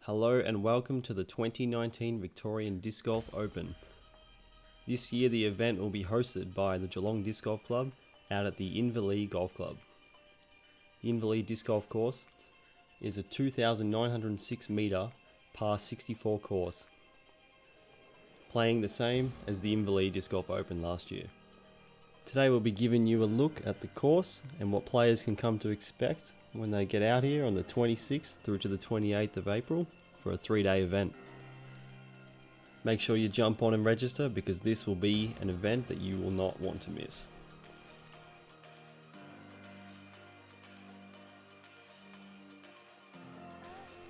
Hello and welcome to the 2019 Victorian Disc Golf Open. This year the event will be hosted by the Geelong Disc Golf Club out at the Inverleigh Golf Club. The Inverleigh Disc Golf Course is a 2,906 metre par 64 course, playing the same as the Inverleigh Disc Golf Open last year. Today we'll be giving you a look at the course and what players can come to expect when they get out here on the 26th through to the 28th of April for a 3-day event. Make sure you jump on and register because this will be an event that you will not want to miss.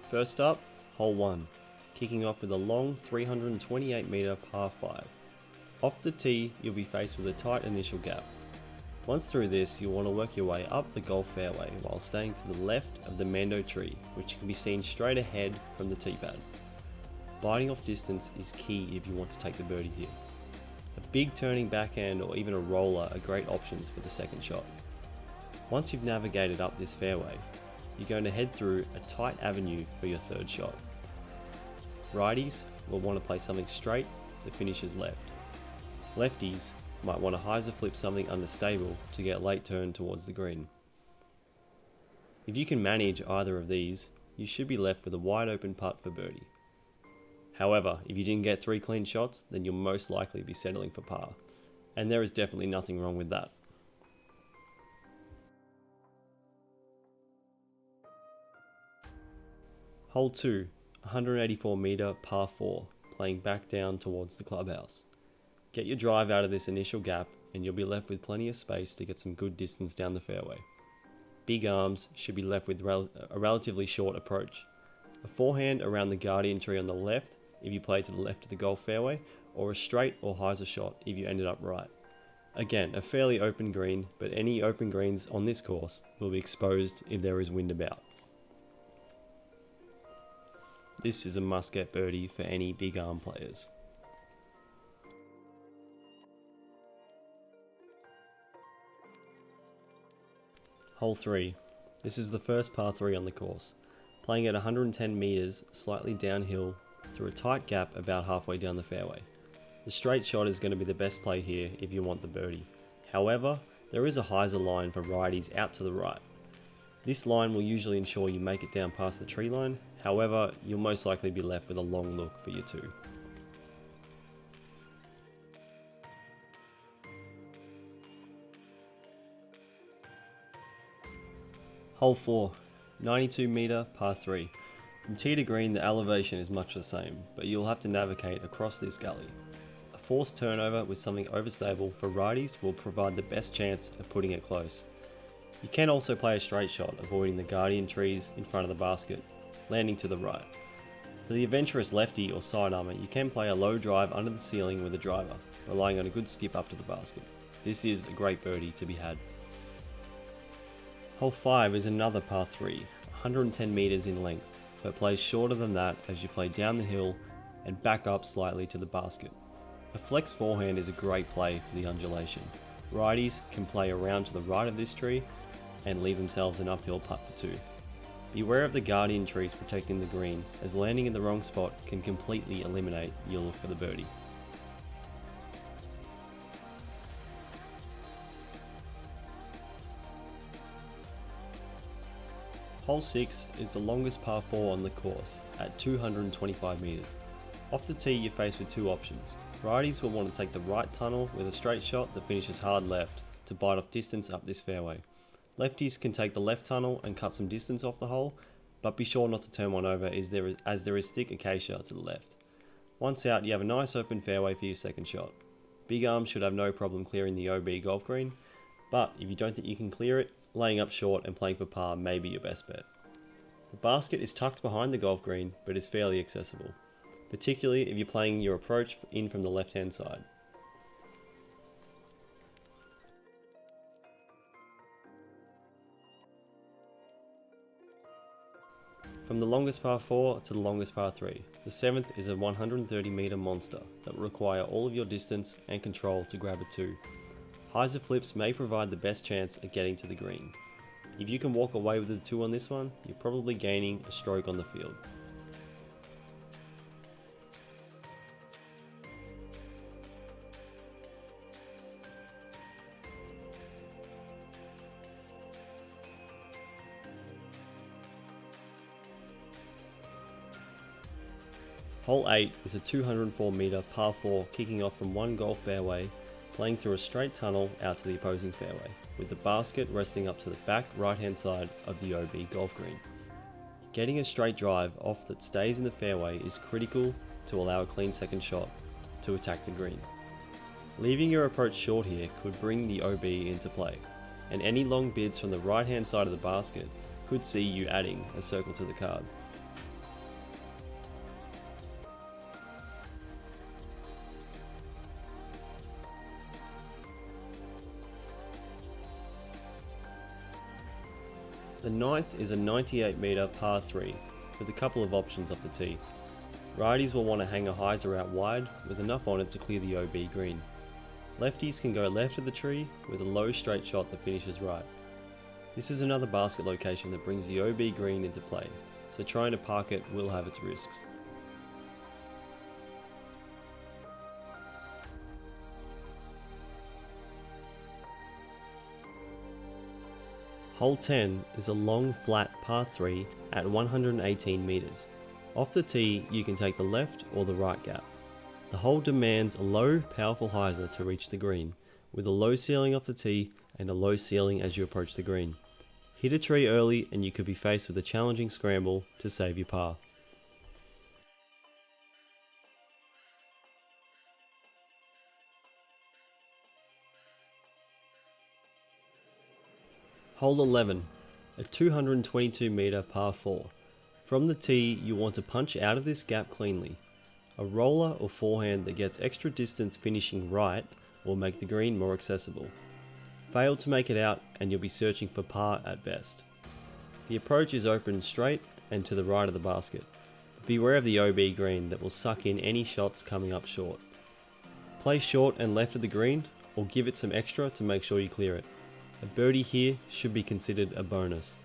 First up, hole 1, kicking off with a long 328 metre par 5. Off the tee, you'll be faced with a tight initial gap. Once through this, you'll want to work your way up the golf fairway while staying to the left of the mando tree, which can be seen straight ahead from the tee pad. Biting off distance is key if you want to take the birdie here. A big turning backhand or even a roller are great options for the second shot. Once you've navigated up this fairway, you're going to head through a tight avenue for your third shot. Righties will want to play something straight that finishes left. Lefties might want to hyzer flip something understable to get late turn towards the green. If you can manage either of these, you should be left with a wide open putt for birdie. However, if you didn't get 3 clean shots, then you'll most likely be settling for par, and there is definitely nothing wrong with that. Hole 2, 184 metre par 4, playing back down towards the clubhouse. Get your drive out of this initial gap and you'll be left with plenty of space to get some good distance down the fairway. Big arms should be left with a relatively short approach. A forehand around the guardian tree on the left if you play to the left of the golf fairway, or a straight or hyzer shot if you ended up right. Again, a fairly open green, but any open greens on this course will be exposed if there is wind about. This is a must-get birdie for any big arm players. Hole 3. This is the first par 3 on the course, playing at 110 metres slightly downhill through a tight gap about halfway down the fairway. The straight shot is going to be the best play here if you want the birdie. However, there is a hyzer line for righties out to the right. This line will usually ensure you make it down past the tree line, however, you'll most likely be left with a long look for your 2. Hole 4, 92 metre par 3. From tee to green the elevation is much the same, but you'll have to navigate across this gully. A forced turnover with something overstable for righties will provide the best chance of putting it close. You can also play a straight shot, avoiding the guardian trees in front of the basket, landing to the right. For the adventurous lefty or sidearmer, you can play a low drive under the ceiling with a driver, relying on a good skip up to the basket. This is a great birdie to be had. Hole 5 is another par 3, 110 metres in length, but plays shorter than that as you play down the hill and back up slightly to the basket. A flex forehand is a great play for the undulation. Righties can play around to the right of this tree and leave themselves an uphill putt for 2. Beware of the guardian trees protecting the green, as landing in the wrong spot can completely eliminate your look for the birdie. Hole 6 is the longest par 4 on the course at 225 metres. Off the tee you're faced with 2 options. Righties will want to take the right tunnel with a straight shot that finishes hard left to bite off distance up this fairway. Lefties can take the left tunnel and cut some distance off the hole, but be sure not to turn one over as there is thick acacia to the left. Once out, you have a nice open fairway for your second shot. Big arms should have no problem clearing the OB golf green, but if you don't think you can clear it, laying up short and playing for par may be your best bet. The basket is tucked behind the golf green, but is fairly accessible, particularly if you're playing your approach in from the left-hand side. From the longest par 4 to the longest par 3, the 7th is a 130 metre monster that will require all of your distance and control to grab a 2. Hyzer flips may provide the best chance at getting to the green. If you can walk away with the 2 on this one, you're probably gaining a stroke on the field. Hole 8 is a 204 metre par 4 kicking off from one golf fairway, playing through a straight tunnel out to the opposing fairway, with the basket resting up to the back right hand side of the OB golf green. Getting a straight drive off that stays in the fairway is critical to allow a clean second shot to attack the green. Leaving your approach short here could bring the OB into play, and any long bids from the right hand side of the basket could see you adding a circle to the card. The ninth is a 98 metre par 3 with a couple of options off the tee. Righties will want to hang a hyzer out wide with enough on it to clear the OB green. Lefties can go left of the tree with a low straight shot that finishes right. This is another basket location that brings the OB green into play, so trying to park it will have its risks. Hole 10 is a long flat par 3 at 118 metres. Off the tee you can take the left or the right gap. The hole demands a low powerful hyzer to reach the green, with a low ceiling off the tee and a low ceiling as you approach the green. Hit a tree early and you could be faced with a challenging scramble to save your par. Hole 11, a 222 metre par 4. From the tee, you want to punch out of this gap cleanly. A roller or forehand that gets extra distance finishing right will make the green more accessible. Fail to make it out and you'll be searching for par at best. The approach is open straight and to the right of the basket. Beware of the OB green that will suck in any shots coming up short. Play short and left of the green or give it some extra to make sure you clear it. A birdie here should be considered a bonus.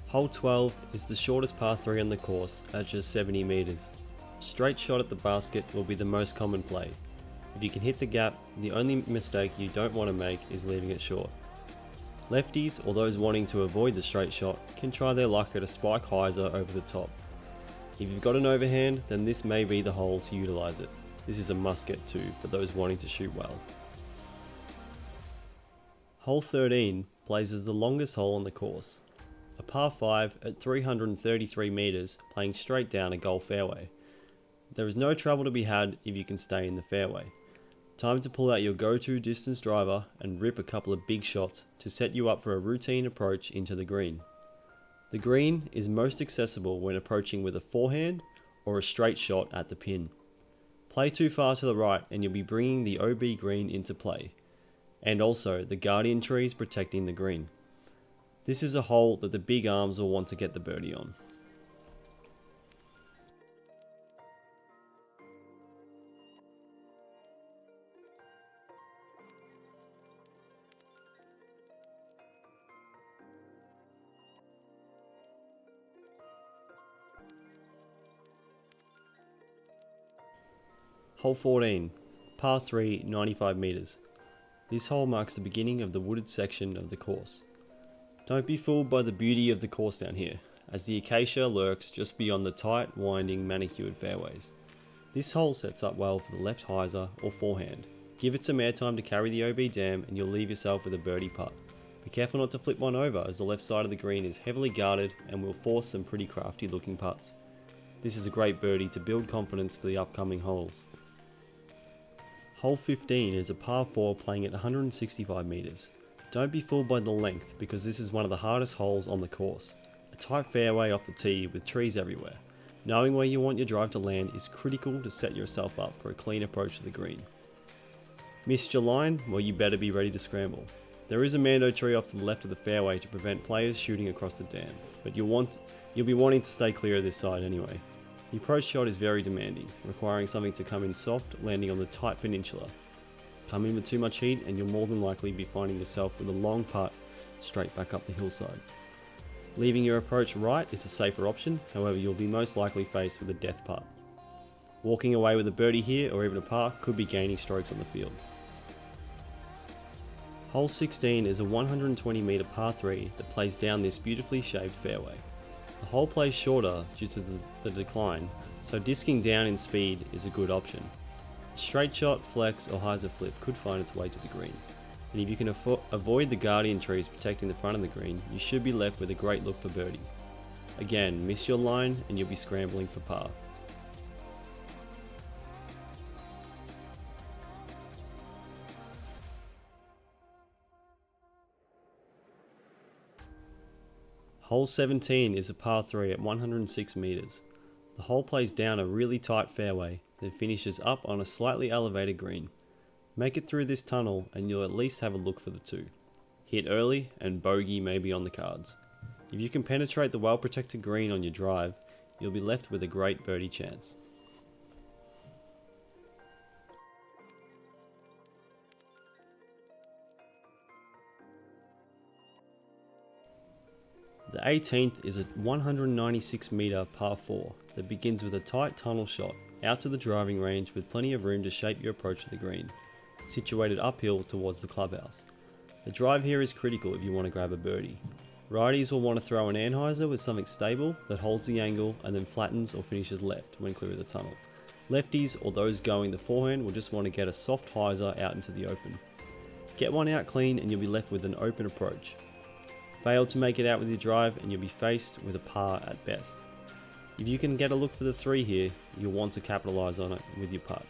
Hole 12 is the shortest par 3 on the course at just 70 metres. Straight shot at the basket will be the most common play. If you can hit the gap, the only mistake you don't want to make is leaving it short. Lefties or those wanting to avoid the straight shot can try their luck at a spike hyzer over the top. If you've got an overhand, then this may be the hole to utilise it. This is a must get to for those wanting to shoot well. Hole 13 plays as the longest hole on the course. A par 5 at 333 metres playing straight down a golf fairway. There is no trouble to be had if you can stay in the fairway. Time to pull out your go-to distance driver and rip a couple of big shots to set you up for a routine approach into the green. The green is most accessible when approaching with a forehand or a straight shot at the pin. Play too far to the right and you'll be bringing the OB green into play, and also the guardian trees protecting the green. This is a hole that the big arms will want to get the birdie on. Hole 14, par 3, 95 metres. This hole marks the beginning of the wooded section of the course. Don't be fooled by the beauty of the course down here, as the acacia lurks just beyond the tight, winding, manicured fairways. This hole sets up well for the left hyzer or forehand. Give it some airtime to carry the OB dam and you'll leave yourself with a birdie putt. Be careful not to flip one over as the left side of the green is heavily guarded and will force some pretty crafty looking putts. This is a great birdie to build confidence for the upcoming holes. Hole 15 is a par 4 playing at 165 metres. Don't be fooled by the length because this is one of the hardest holes on the course. A tight fairway off the tee with trees everywhere. Knowing where you want your drive to land is critical to set yourself up for a clean approach to the green. Missed your line? Well, you better be ready to scramble. There is a mando tree off to the left of the fairway to prevent players shooting across the dam, but you'll be wanting to stay clear of this side anyway. The approach shot is very demanding, requiring something to come in soft, landing on the tight peninsula. Come in with too much heat and you'll more than likely be finding yourself with a long putt straight back up the hillside. Leaving your approach right is a safer option, however you'll be most likely faced with a death putt. Walking away with a birdie here or even a par could be gaining strokes on the field. Hole 16 is a 120 metre par 3 that plays down this beautifully shaped fairway. The hole plays shorter due to the decline, so disking down in speed is a good option. A straight shot, flex or hyzer flip could find its way to the green, and if you can avoid the guardian trees protecting the front of the green, you should be left with a great look for birdie. Again, miss your line and you'll be scrambling for par. Hole 17 is a par 3 at 106 metres. The hole plays down a really tight fairway, then finishes up on a slightly elevated green. Make it through this tunnel and you'll at least have a look for the 2. Hit early and bogey may be on the cards. If you can penetrate the well protected green on your drive, you'll be left with a great birdie chance. The 18th is a 196 metre par 4 that begins with a tight tunnel shot out to the driving range with plenty of room to shape your approach to the green, situated uphill towards the clubhouse. The drive here is critical if you want to grab a birdie. Righties will want to throw an anhyzer with something stable that holds the angle and then flattens or finishes left when clear of the tunnel. Lefties or those going the forehand will just want to get a soft hyzer out into the open. Get one out clean and you'll be left with an open approach. Fail to make it out with your drive and you'll be faced with a par at best. If you can get a look for the 3 here, you'll want to capitalise on it with your putt.